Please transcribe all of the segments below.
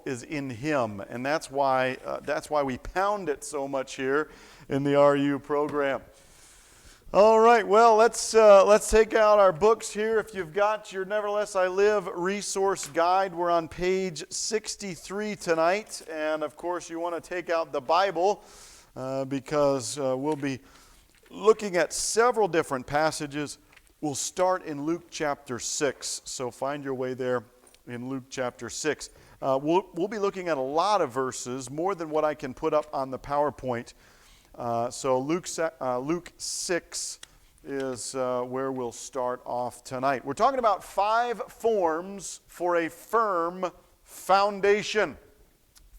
is in Him, and that's why we pound it so much here in the RU program. All right, well, let's take out our books here. If you've got your Nevertheless I Live resource guide, we're on page 63 tonight, and of course you want to take out the Bible because we'll be looking at several different passages. We'll start in Luke chapter 6, so find your way there in Luke chapter 6. We'll be looking at a lot of verses, more than what I can put up on the PowerPoint. So Luke 6 is where we'll start off tonight. We're talking about 5 forms for a firm foundation.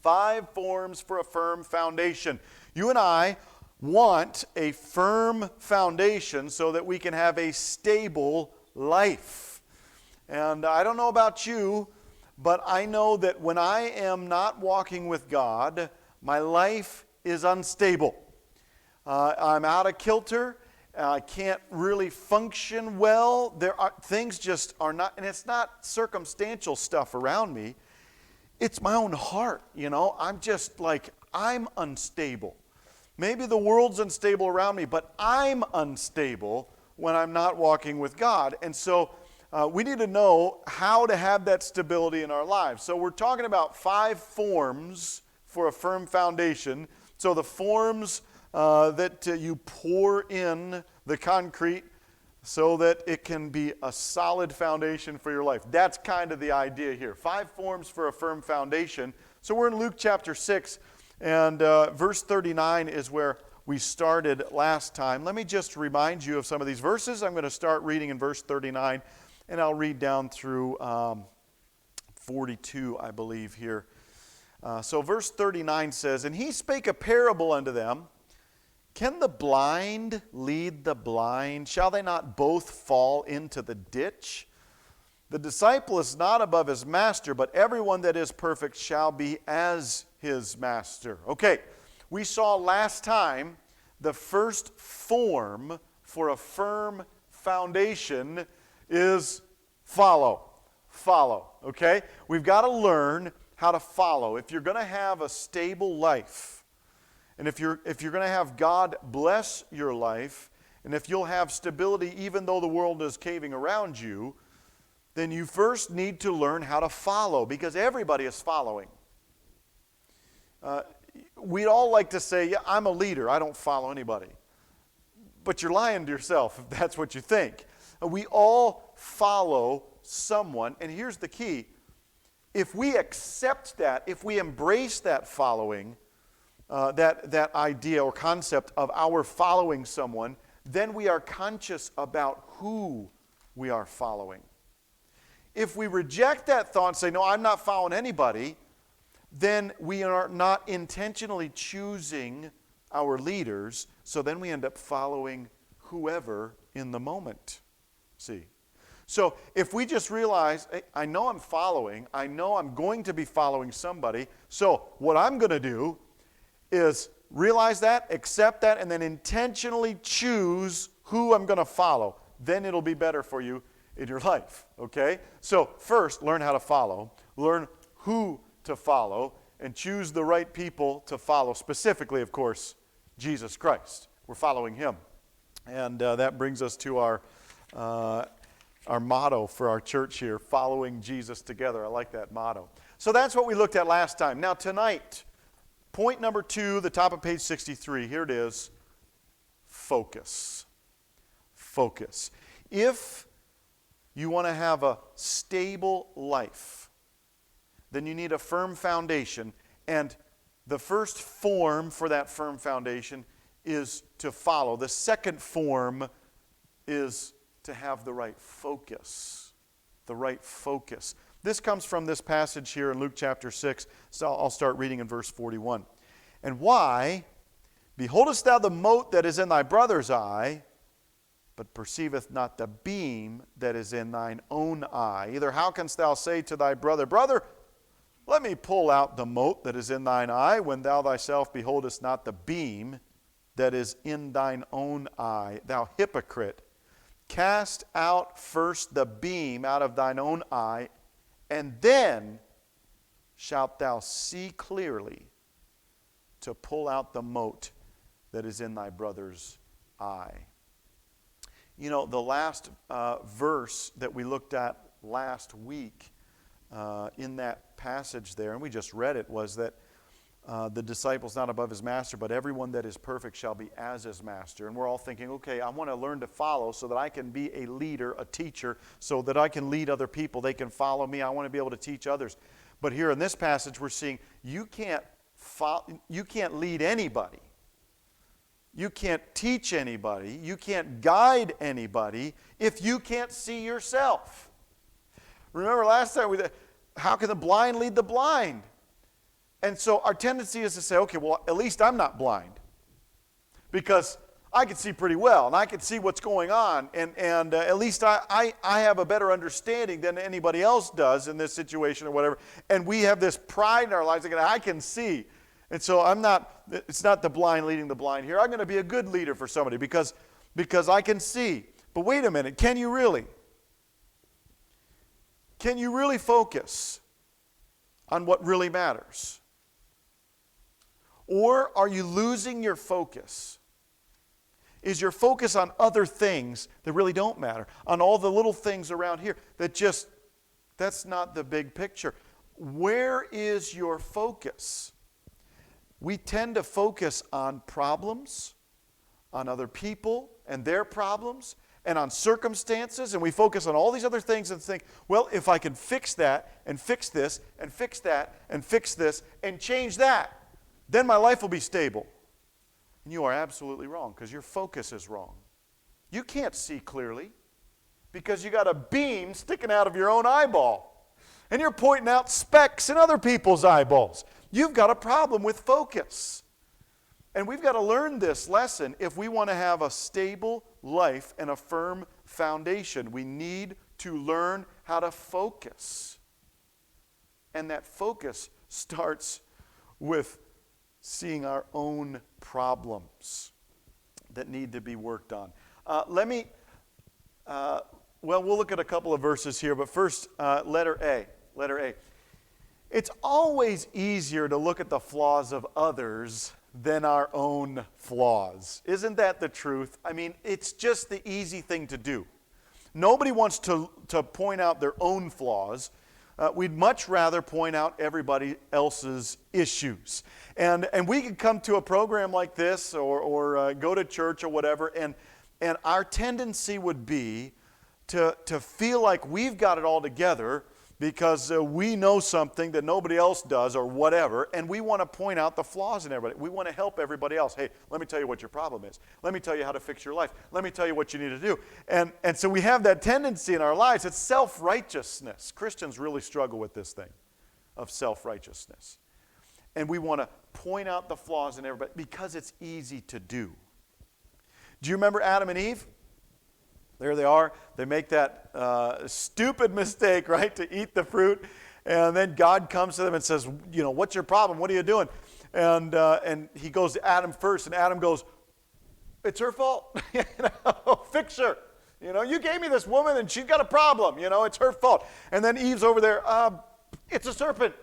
5 forms for a firm foundation. You and I want a firm foundation so that we can have a stable life. And I don't know about you, but I know that when I am not walking with God, my life is unstable. I'm out of kilter. I can't really function well. Things just are not, and it's not circumstantial stuff around me. It's my own heart, I'm unstable. Maybe the world's unstable around me, but I'm unstable when I'm not walking with God. And so we need to know how to have that stability in our lives. So we're talking about 5 forms for a firm foundation. So the forms that you pour in the concrete so that it can be a solid foundation for your life. That's kind of the idea here. 5 forms for a firm foundation. So we're in Luke chapter 6, and verse 39 is where we started last time. Let me just remind you of some of these verses. I'm going to start reading in verse 39, and I'll read down through 42, I believe, here. So verse 39 says, "And he spake a parable unto them, Can the blind lead the blind? Shall they not both fall into the ditch? The disciple is not above his master, but everyone that is perfect shall be as his master." Okay, we saw last time the first form for a firm foundation is follow. Follow, okay? We've got to learn how to follow. If you're going to have a stable life, and if you're going to have God bless your life, and if you'll have stability even though the world is caving around you, then you first need to learn how to follow, because everybody is following. We'd all like to say, yeah, I'm a leader, I don't follow anybody. But you're lying to yourself if that's what you think. We all follow someone, and here's the key. If we accept that, if we embrace that following, that idea or concept of our following someone, then we are conscious about who we are following. If we reject that thought and say, no, I'm not following anybody, then we are not intentionally choosing our leaders, so then we end up following whoever in the moment. See? So if we just realize, hey, I know I'm following, I know I'm going to be following somebody, so what I'm going to do is realize that, accept that, and then intentionally choose who I'm going to follow. Then it'll be better for you in your life, okay? So first, learn how to follow, learn who to follow, and choose the right people to follow. Specifically, of course, Jesus Christ. We're following Him. And that brings us to our motto for our church here, following Jesus together. I like that motto. So that's what we looked at last time. Now tonight, point number 2, the top of page 63, here it is, focus. Focus. If you want to have a stable life, then you need a firm foundation, and the first form for that firm foundation is to follow. The second form is to have the right focus. The right focus. This comes from this passage here in Luke chapter 6. So I'll start reading in verse 41. "And why beholdest thou the mote that is in thy brother's eye, but perceiveth not the beam that is in thine own eye? Either how canst thou say to thy brother, Brother, let me pull out the mote that is in thine eye, when thou thyself beholdest not the beam that is in thine own eye? Thou hypocrite, cast out first the beam out of thine own eye, and then shalt thou see clearly to pull out the mote that is in thy brother's eye. You know, the last verse that we looked at last week in that passage there, and we just read it, was that the disciple's not above his master, but everyone that is perfect shall be as his master. And we're all thinking, okay, I want to learn to follow so that I can be a leader, a teacher, so that I can lead other people. They can follow me. I want to be able to teach others. But here in this passage, we're seeing you can't lead anybody. You can't teach anybody. You can't guide anybody if you can't see yourself. Remember last time, how can the blind lead the blind? And so our tendency is to say, okay, well, at least I'm not blind. Because I can see pretty well, and I can see what's going on, and at least I have a better understanding than anybody else does in this situation or whatever. And we have this pride in our lives, thinking, I can see. And so it's not the blind leading the blind here. I'm going to be a good leader for somebody because I can see. But wait a minute, can you really? Can you really focus on what really matters? Or are you losing your focus? Is your focus on other things that really don't matter? On all the little things around here that's not the big picture. Where is your focus? We tend to focus on problems, on other people and their problems, and on circumstances, and we focus on all these other things and think, well, if I can fix that, and fix this, and fix that, and fix this, and change that, then my life will be stable. And you are absolutely wrong, because your focus is wrong. You can't see clearly, because you got a beam sticking out of your own eyeball, and you're pointing out specks in other people's eyeballs. You've got a problem with focus. And we've got to learn this lesson if we want to have a stable life and a firm foundation. We need to learn how to focus. And that focus starts with seeing our own problems that need to be worked on. We'll look at a couple of verses here, but first, letter A. Letter A. It's always easier to look at the flaws of others than our own flaws. Isn't that the truth? I mean, it's just the easy thing to do. Nobody wants to point out their own flaws. We'd much rather point out everybody else's issues. And we could come to a program like this or go to church or whatever, and our tendency would be to feel like we've got it all together because we know something that nobody else does or whatever, and we want to point out the flaws in everybody. We want to help everybody else. Hey, let me tell you what your problem is. Let me tell you how to fix your life. Let me tell you what you need to do. And so we have that tendency in our lives. It's self-righteousness. Christians really struggle with this thing of self-righteousness. And we want to point out the flaws in everybody because it's easy to do. Do you remember Adam and Eve? There they are. They make that stupid mistake, right, to eat the fruit. And then God comes to them and says, what's your problem? What are you doing? And he goes to Adam first, and Adam goes, it's her fault. Fix her. You gave me this woman, and she's got a problem. It's her fault. And then Eve's over there, it's a serpent.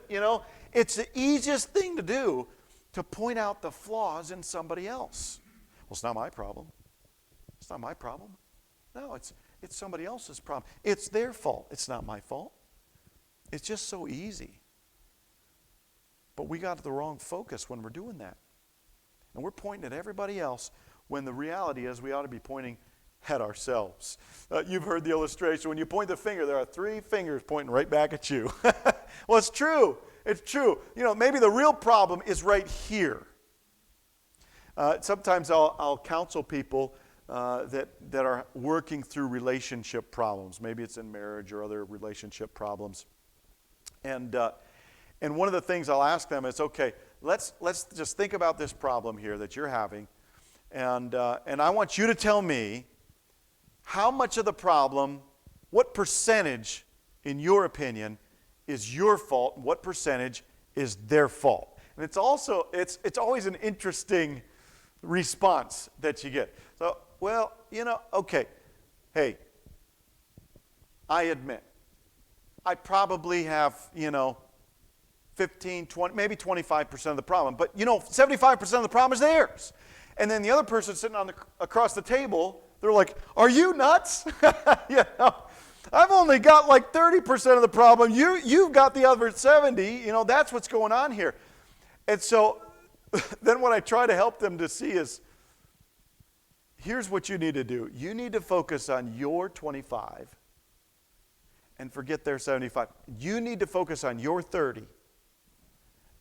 It's the easiest thing to do to point out the flaws in somebody else. Well, it's not my problem. It's not my problem. No, it's somebody else's problem. It's their fault. It's not my fault. It's just so easy. But we got the wrong focus when we're doing that. And we're pointing at everybody else when the reality is we ought to be pointing at ourselves. You've heard the illustration. When you point the finger, there are 3 fingers pointing right back at you. Well, it's true. It's true. Maybe the real problem is right here. Sometimes I'll counsel people that are working through relationship problems. Maybe it's in marriage or other relationship problems. And one of the things I'll ask them is, okay, let's just think about this problem here that you're having, and I want you to tell me how much of the problem, what percentage, in your opinion, is your fault, and what percentage is their fault. And it's always an interesting response that you get. So, well, okay, hey, I admit, I probably have, 15, 20, maybe 25% of the problem. But 75% of the problem is theirs. And then the other person sitting across the table, they're like, are you nuts? I've only got like 30% of the problem. You've got the other 70. That's what's going on here. And so then what I try to help them to see is, here's what you need to do. You need to focus on your 25 and forget their 75. You need to focus on your 30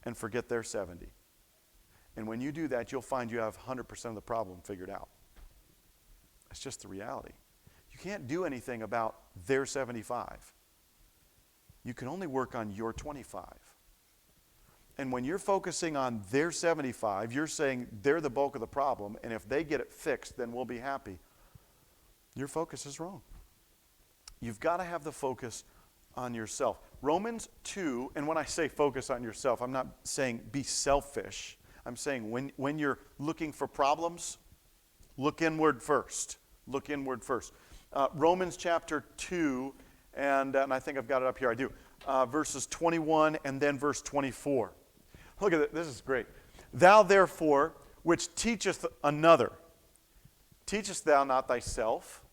and forget their 70. And when you do that, you'll find you have 100% of the problem figured out. That's just the reality. You can't do anything about their 75. You can only work on your 25. And when you're focusing on their 75, you're saying they're the bulk of the problem, and if they get it fixed, then we'll be happy. Your focus is wrong. You've got to have the focus on yourself. Romans 2, and when I say focus on yourself, I'm not saying be selfish. I'm saying when you're looking for problems, look inward first. Look inward first. Romans chapter 2, and I think I've got it up here. I do. Verses 21 and then verse 24. Look at it. This is great. Thou therefore, which teacheth another, teachest thou not thyself?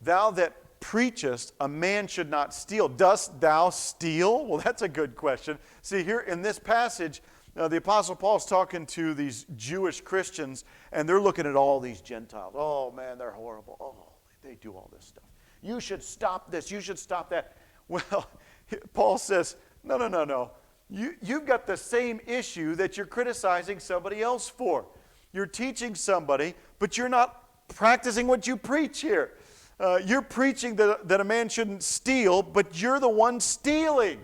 Thou that preachest a man should not steal, dost thou steal? Well, that's a good question. See, here in this passage, the Apostle Paul's talking to these Jewish Christians, and they're looking at all these Gentiles. Oh, man, they're horrible. Oh, they do all this stuff. You should stop this. You should stop that. Well, Paul says, no. You've got the same issue that you're criticizing somebody else for. You're teaching somebody, but you're not practicing what you preach here. You're preaching that a man shouldn't steal, but you're the one stealing.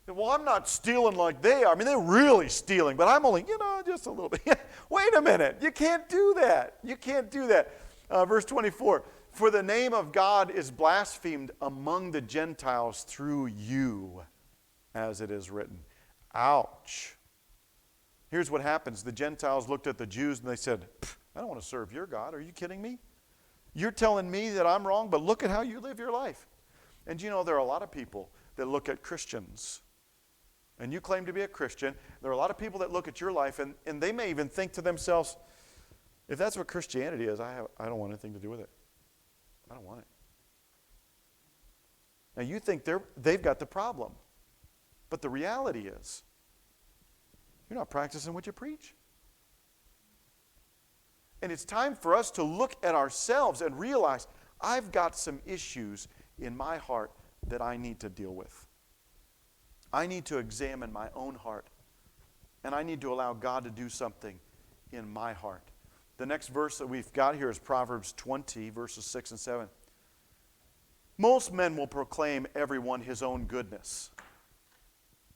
Well, I'm not stealing like they are. I mean, they're really stealing, but I'm only, just a little bit. Wait a minute. You can't do that. You can't do that. Verse 24, for the name of God is blasphemed among the Gentiles through you, as it is written. Ouch. Here's what happens. The Gentiles looked at the Jews and they said, I don't want to serve your God. Are you kidding me? You're telling me that I'm wrong, but look at how you live your life. And there are a lot of people that look at Christians. And you claim to be a Christian. There are a lot of people that look at your life and they may even think to themselves, if that's what Christianity is, I don't want anything to do with it. I don't want it. Now you think they've got the problem. But the reality is, you're not practicing what you preach. And it's time for us to look at ourselves and realize, I've got some issues in my heart that I need to deal with. I need to examine my own heart. And I need to allow God to do something in my heart. The next verse that we've got here is Proverbs 20, verses 6 and 7. Most men will proclaim everyone his own goodness,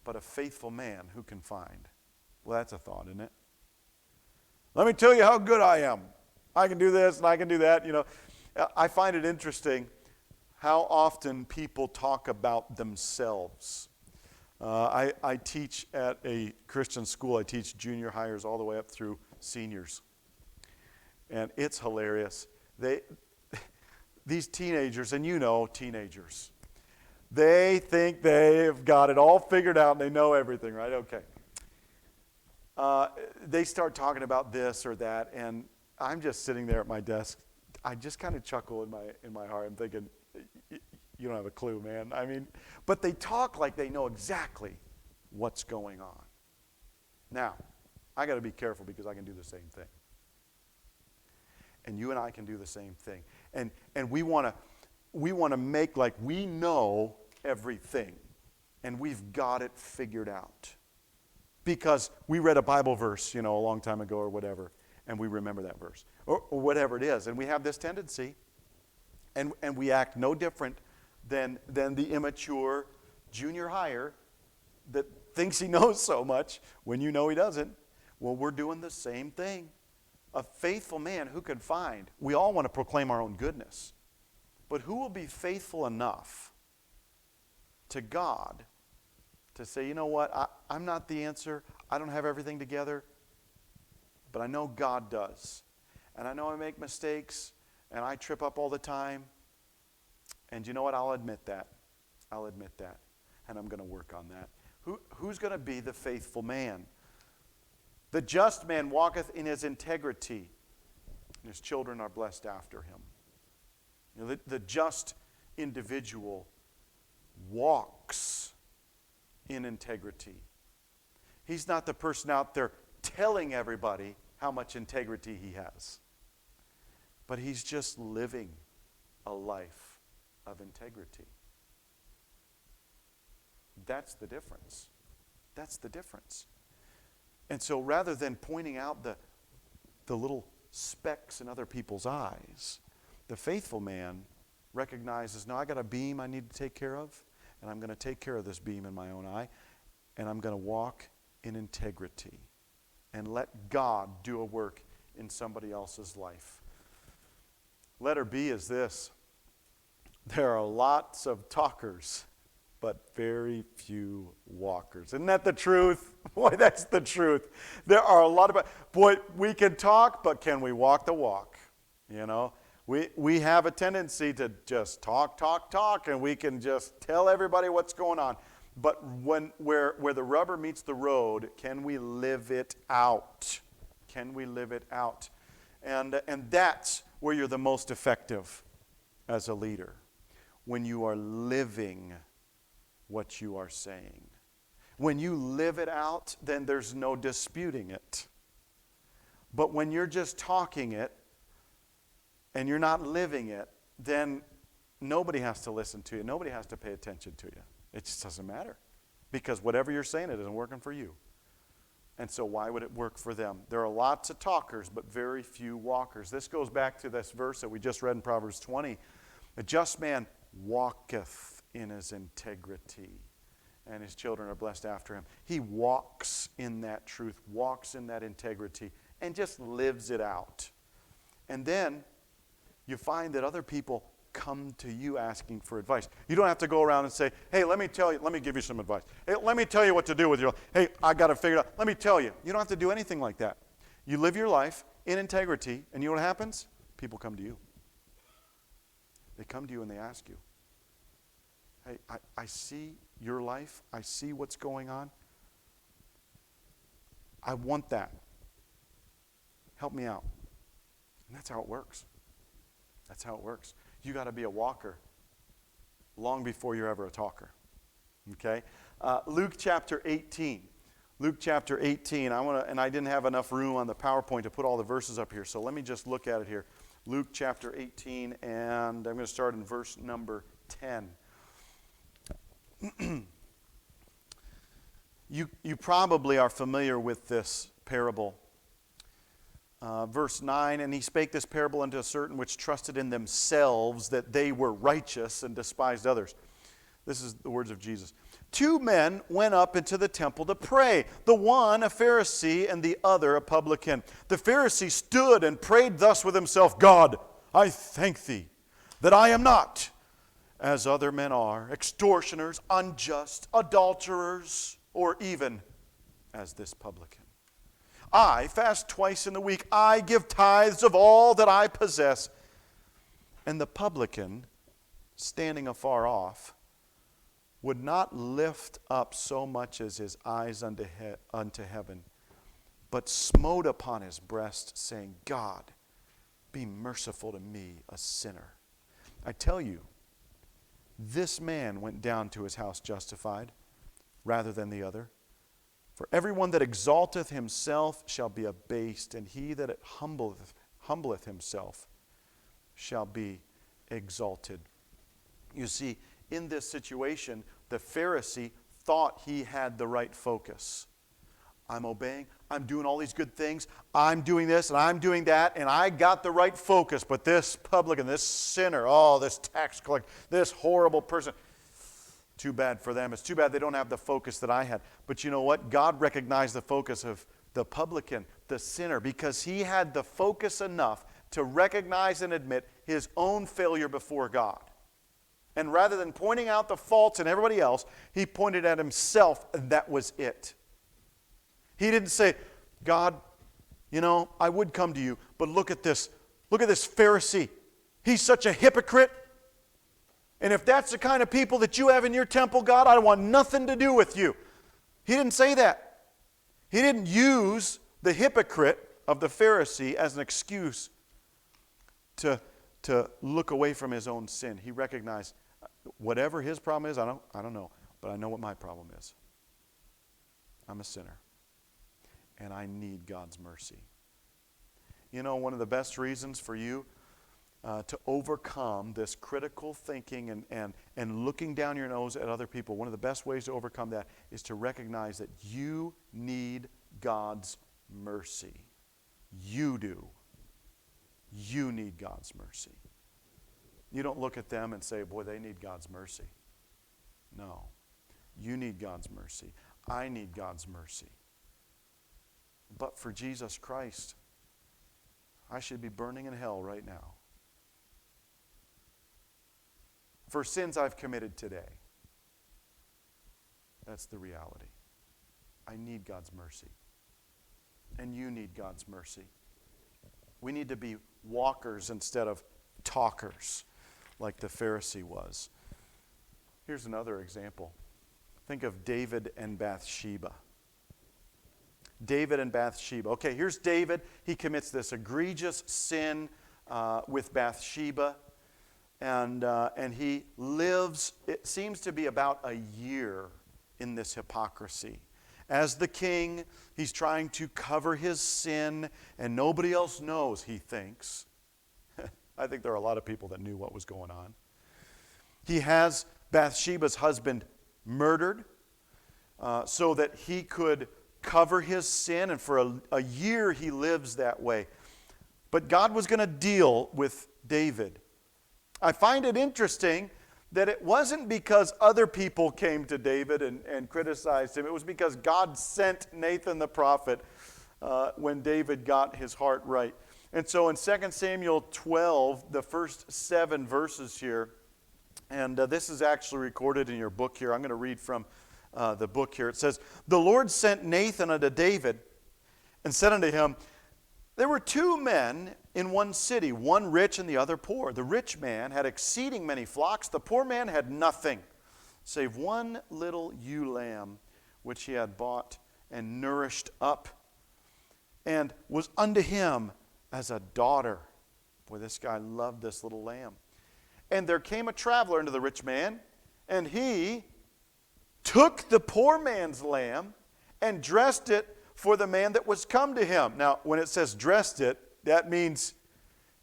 but a faithful man who can find? Well, that's a thought, isn't it? Let me tell you how good I am. I can do this and I can do that. I find it interesting how often people talk about themselves. I teach at a Christian school. I teach junior hires all the way up through seniors. And it's hilarious. These teenagers, and teenagers, they think they've got it all figured out and they know everything, right? Okay. They start talking about this or that, and I'm just sitting there at my desk. I just kind of chuckle in my heart. I'm thinking, you don't have a clue, man. I mean, but they talk like they know exactly what's going on. Now, I got to be careful because I can do the same thing. And you and I can do the same thing. And we want to make like we know everything. And we've got it figured out. Because we read a Bible verse, a long time ago or whatever, and we remember that verse. Or whatever it is. And we have this tendency, and we act no different than the immature junior hire that thinks he knows so much when you know he doesn't. Well, we're doing the same thing. A faithful man who can find. We all want to proclaim our own goodness. But who will be faithful enough to God to say, you know what, I'm not the answer. I don't have everything together. But I know God does. And I know I make mistakes. And I trip up all the time. And you know what, I'll admit that. And I'm going to work on that. Who's going to be the faithful man? The just man walketh in his integrity, and his children are blessed after him. You know, the just individual walks in integrity. He's not the person out there telling everybody how much integrity he has, but he's just living a life of integrity. That's the difference. That's the difference. And so rather than pointing out the little specks in other people's eyes, the faithful man recognizes, no, I got a beam I need to take care of, and I'm going to take care of this beam in my own eye, and I'm going to walk in integrity and let God do a work in somebody else's life. Letter B is this: there are lots of talkers, but very few walkers. Isn't that the truth? Boy, that's the truth. There are a lot of, boy, we can talk, but can we walk the walk? You know, we have a tendency to just talk, and we can just tell everybody what's going on. But where the rubber meets the road, can we live it out? Can we live it out? And that's where you're the most effective as a leader, when you are living what you are saying. When you live it out, then there's no disputing it. But when you're just talking it and you're not living it, then nobody has to listen to you. Nobody has to pay attention to you. It just doesn't matter, because whatever you're saying, it isn't working for you. And so why would it work for them? There are lots of talkers, but very few walkers. This goes back to this verse that we just read in Proverbs 20. A just man walketh in his integrity, and his children are blessed after him. He walks in that truth, walks in that integrity, and just lives it out. And then you find that other people come to you asking for advice. You don't have to go around and say, hey, let me give you some advice. Hey, let me tell you what to do with your life. Hey, I got to figure it out. Let me tell you. You don't have to do anything like that. You live your life in integrity, and you know what happens? People come to you. They come to you and they ask you, hey, I see your life. I see what's going on. I want that. Help me out. And that's how it works. That's how it works. You got to be a walker long before you're ever a talker. Okay? Luke chapter 18. Luke chapter 18. I didn't have enough room on the PowerPoint to put all the verses up here, so let me just look at it here. Luke chapter 18, and I'm going to start in verse number 10. You probably are familiar with this parable. Verse 9, and he spake this parable unto a certain which trusted in themselves that they were righteous and despised others. This is the words of Jesus. 2 men went up into the temple to pray, the one a Pharisee and the other a publican. The Pharisee stood and prayed thus with himself, God, I thank thee that I am not as other men are, extortioners, unjust, adulterers, or even as this publican. I fast twice in the week. I give tithes of all that I possess. And the publican, standing afar off, would not lift up so much as his eyes unto heaven, but smote upon his breast, saying, God, be merciful to me, a sinner. I tell you, this man went down to his house justified rather than the other. For everyone that exalteth himself shall be abased, and he that humbleth himself shall be exalted. You see, in this situation, the Pharisee thought he had the right focus. I'm obeying, I'm doing all these good things, I'm doing this and I'm doing that, and I got the right focus. But this publican, this sinner, this tax collector, this horrible person, too bad for them. It's too bad they don't have the focus that I had. But you know what? God recognized the focus of the publican, the sinner, because he had the focus enough to recognize and admit his own failure before God. And rather than pointing out the faults in everybody else, he pointed at himself, and that was it. He didn't say, God, I would come to you, but look at this. Look at this Pharisee. He's such a hypocrite. And if that's the kind of people that you have in your temple, God, I want nothing to do with you. He didn't say that. He didn't use the hypocrite of the Pharisee as an excuse to look away from his own sin. He recognized whatever his problem is, I don't know, but I know what my problem is. I'm a sinner, and I need God's mercy. You know, one of the best reasons for you to overcome this critical thinking and looking down your nose at other people, one of the best ways to overcome that is to recognize that you need God's mercy. You do. You need God's mercy. You don't look at them and say, boy, they need God's mercy. No. You need God's mercy. I need God's mercy. But for Jesus Christ, I should be burning in hell right now. For sins I've committed today. That's the reality. I need God's mercy. And you need God's mercy. We need to be walkers instead of talkers, like the Pharisee was. Here's another example. Think of David and Bathsheba. David and Bathsheba. Okay, here's David. He commits this egregious sin with Bathsheba. And he lives, it seems to be about a year in this hypocrisy. As the king, he's trying to cover his sin, and nobody else knows, he thinks. I think there are a lot of people that knew what was going on. He has Bathsheba's husband murdered so that he could cover his sin, and for a year he lives that way. But God was going to deal with David. I find it interesting that it wasn't because other people came to David and criticized him. It was because God sent Nathan the prophet when David got his heart right. And so in 2 Samuel 12, the first 7 verses here, and this is actually recorded in your book here. I'm going to read from the book here. It says, "The Lord sent Nathan unto David and said unto him, There were 2 men in one city, one rich and the other poor. The rich man had exceeding many flocks. The poor man had nothing, save one little ewe lamb, which he had bought and nourished up, and was unto him as a daughter." Boy, this guy loved this little lamb. "And there came a traveler unto the rich man, and he took the poor man's lamb and dressed it for the man that was come to him." Now, when it says dressed it, that means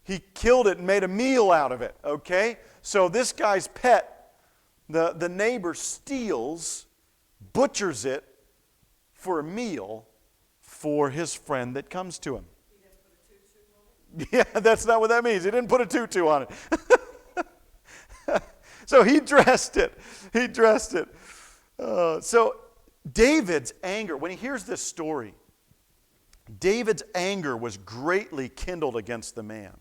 he killed it and made a meal out of it, okay? So this guy's pet, the neighbor steals, butchers it for a meal for his friend that comes to him. He didn't put a tutu on it? Yeah, that's not what that means. He didn't put a tutu on it. So he dressed it. He dressed it. So David's anger, when he hears this story, David's anger was greatly kindled against the man.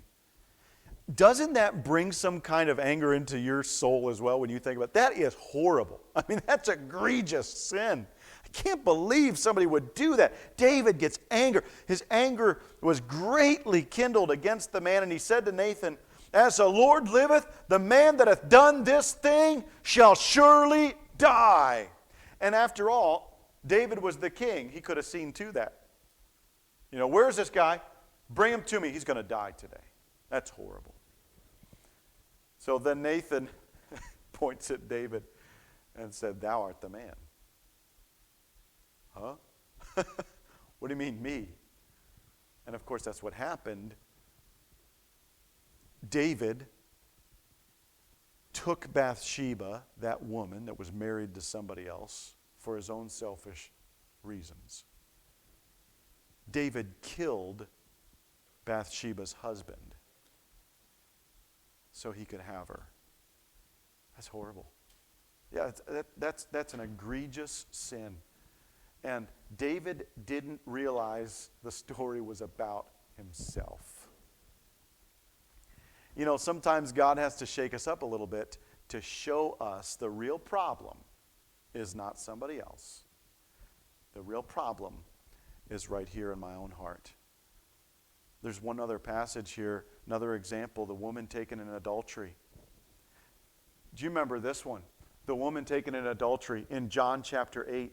Doesn't that bring some kind of anger into your soul as well when you think about it? That is horrible. I mean, that's egregious sin. I can't believe somebody would do that. David gets anger. His anger was greatly kindled against the man, and he said to Nathan, "As the Lord liveth, the man that hath done this thing shall surely die." And after all, David was the king. He could have seen to that. You know, where's this guy? Bring him to me. He's going to die today. That's horrible. So then Nathan points at David and said, "Thou art the man." Huh? What do you mean, me? And of course, that's what happened. David took Bathsheba, that woman that was married to somebody else, for his own selfish reasons. David killed Bathsheba's husband so he could have her. That's horrible. Yeah, that's an egregious sin. And David didn't realize the story was about himself. You know, sometimes God has to shake us up a little bit to show us the real problem is not somebody else. The real problem is right here in my own heart. There's one other passage here, another example, the woman taken in adultery. Do you remember this one? The woman taken in adultery in John chapter 8.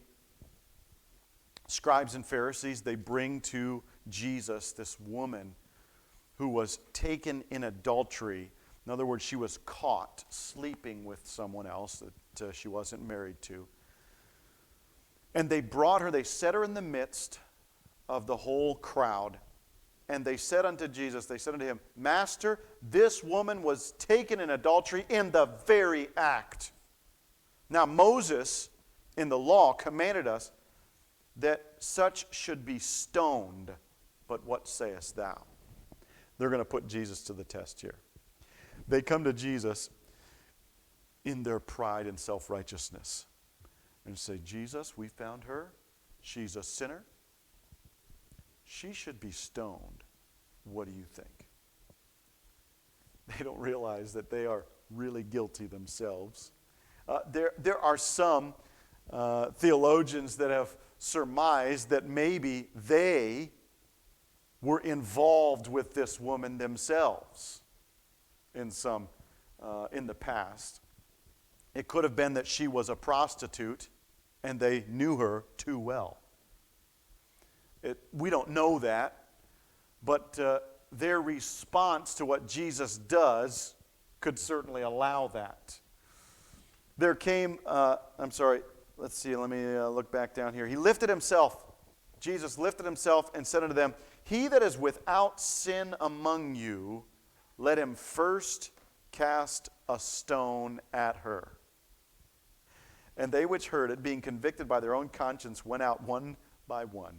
scribes and Pharisees, they bring to Jesus this woman who was taken in adultery. In other words, she was caught sleeping with someone else that she wasn't married to. And they brought her, they set her in the midst of the whole crowd. And they said unto Jesus, they said unto him, Master, this woman was taken in adultery in the very act. Now Moses in the law commanded us that such should be stoned. But what sayest thou? They're going to put Jesus to the test here. They come to Jesus in their pride and self-righteousness and say, Jesus, we found her. She's a sinner. She should be stoned. What do you think? They don't realize that they are really guilty themselves. There are some theologians that have surmised that maybe they were involved with this woman themselves in the past. It could have been that she was a prostitute and they knew her too well. We don't know that, but their response to what Jesus does could certainly allow that. There came, let's see, let me look back down here. He lifted himself, Jesus lifted himself and said unto them, He that is without sin among you, let him first cast a stone at her. And they which heard it, being convicted by their own conscience, went out one by one.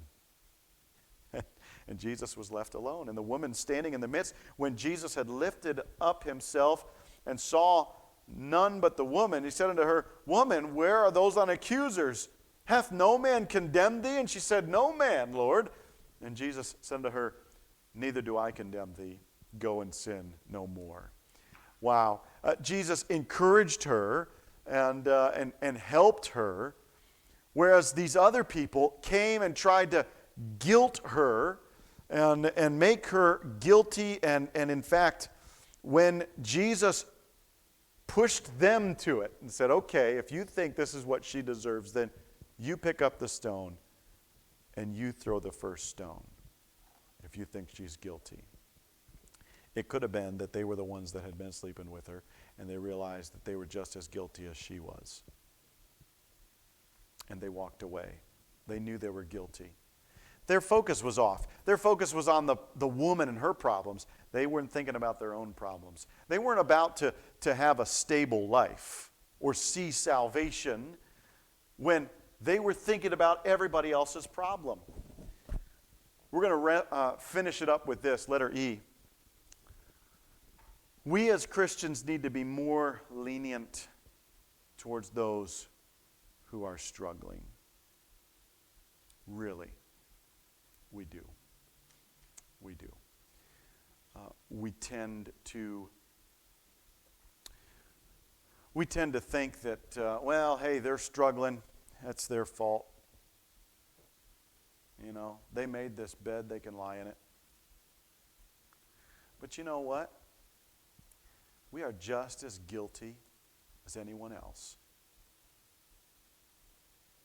And Jesus was left alone. And the woman standing in the midst, when Jesus had lifted up himself and saw none but the woman, he said unto her, Woman, where are those thine accusers? Hath no man condemned thee? And she said, No man, Lord. And Jesus said unto her, Neither do I condemn thee. Go and sin no more. Wow. Jesus encouraged her and helped her, whereas these other people came and tried to guilt her and make her guilty. And in fact, when Jesus pushed them to it and said, okay, if you think this is what she deserves, then you pick up the stone and you throw the first stone if you think she's guilty. It could have been that they were the ones that had been sleeping with her, and they realized that they were just as guilty as she was. And they walked away. They knew they were guilty. Their focus was off. Their focus was on the woman and her problems. They weren't thinking about their own problems. They weren't about to have a stable life or see salvation when they were thinking about everybody else's problem. We're going to finish it up with this, letter E. We as Christians need to be more lenient towards those who are struggling. Really. We do. We do. We tend to think that, well, hey, they're struggling. That's their fault. You know, they made this bed, they can lie in it. But you know what? We are just as guilty as anyone else.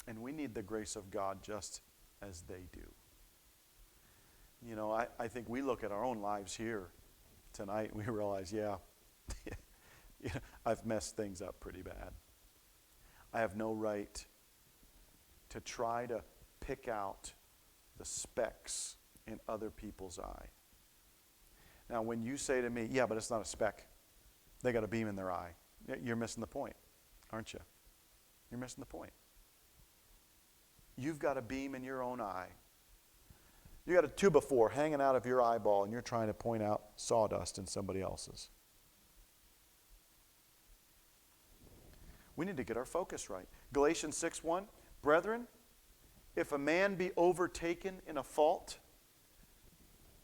And we need the grace of God just as they do. You know, I think we look at our own lives here tonight and we realize, yeah, I've messed things up pretty bad. I have no right to try to pick out the specks in other people's eye. Now, when you say to me, yeah, but it's not a speck. They got a beam in their eye. You're missing the point, aren't you? You're missing the point. You've got a beam in your own eye. You got a 2x4 hanging out of your eyeball and you're trying to point out sawdust in somebody else's. We need to get our focus right. Galatians 6:1, Brethren, if a man be overtaken in a fault,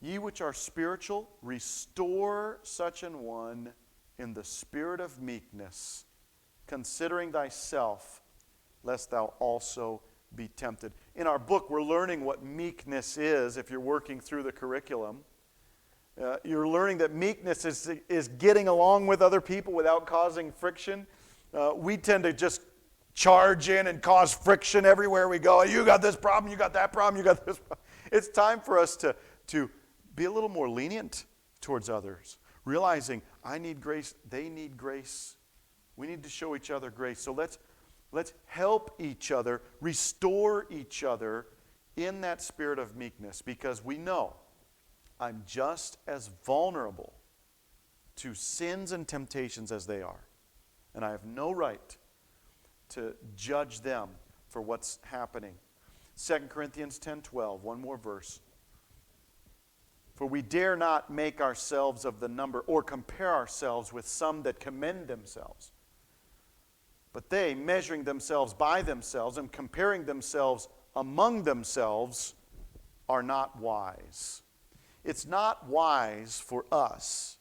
ye which are spiritual, restore such an one in the spirit of meekness, considering thyself, lest thou also be tempted. In our book, we're learning what meekness is if you're working through the curriculum. You're learning that meekness is getting along with other people without causing friction. We tend to just charge in and cause friction everywhere we go. You got this problem, you got that problem, you got this problem. It's time for us to be a little more lenient towards others, realizing I need grace, they need grace. We need to show each other grace. So let's help each other, restore each other in that spirit of meekness, because we know I'm just as vulnerable to sins and temptations as they are. And I have no right to judge them for what's happening. 2 Corinthians 10:12, one more verse. For we dare not make ourselves of the number or compare ourselves with some that commend themselves. But they, measuring themselves by themselves and comparing themselves among themselves, are not wise. It's not wise for us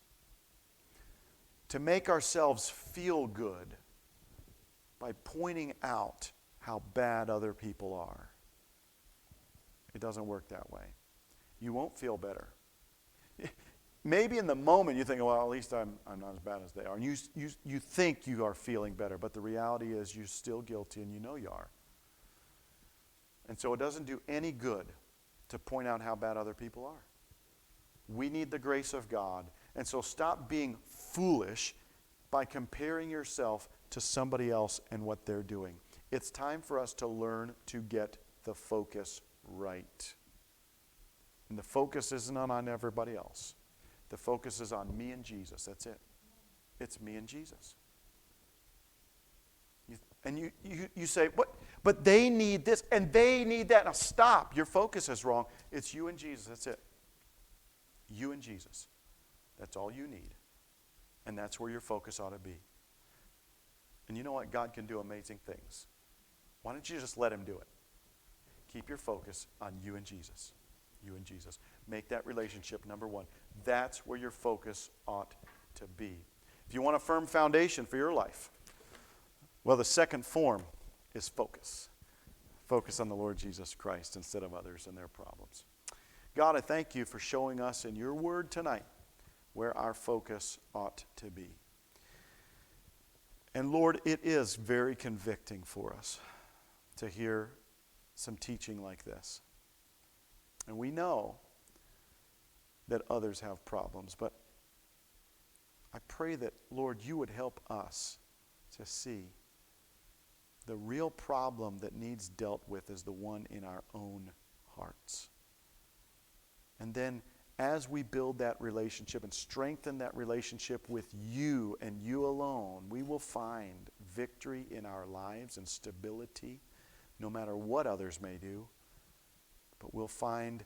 to make ourselves feel good by pointing out how bad other people are. It doesn't work that way. You won't feel better. Maybe in the moment you think, well, at least I'm not as bad as they are. And you think you are feeling better, but the reality is you're still guilty and you know you are. And so it doesn't do any good to point out how bad other people are. We need the grace of God. And so stop being foolish by comparing yourself to somebody else and what they're doing. It's time for us to learn to get the focus right. And the focus isn't on everybody else. The focus is on me and Jesus. That's it. It's me and Jesus. You say, but they need this and they need that. Now stop. Your focus is wrong. It's you and Jesus. That's it. You and Jesus. That's all you need. And that's where your focus ought to be. And you know what? God can do amazing things. Why don't you just let him do it? Keep your focus on you and Jesus. You and Jesus. Make that relationship number one. That's where your focus ought to be. If you want a firm foundation for your life, well, the second form is focus. Focus on the Lord Jesus Christ instead of others and their problems. God, I thank you for showing us in your word tonight where our focus ought to be. And Lord, it is very convicting for us to hear some teaching like this. And we know that others have problems, but I pray that, Lord, you would help us to see the real problem that needs dealt with is the one in our own hearts. And then as we build that relationship and strengthen that relationship with you and you alone, we will find victory in our lives and stability, no matter what others may do. But we'll find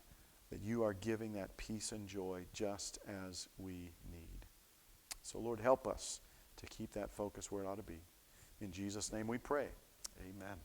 that you are giving that peace and joy just as we need. So, Lord, help us to keep that focus where it ought to be. In Jesus' name we pray. Amen.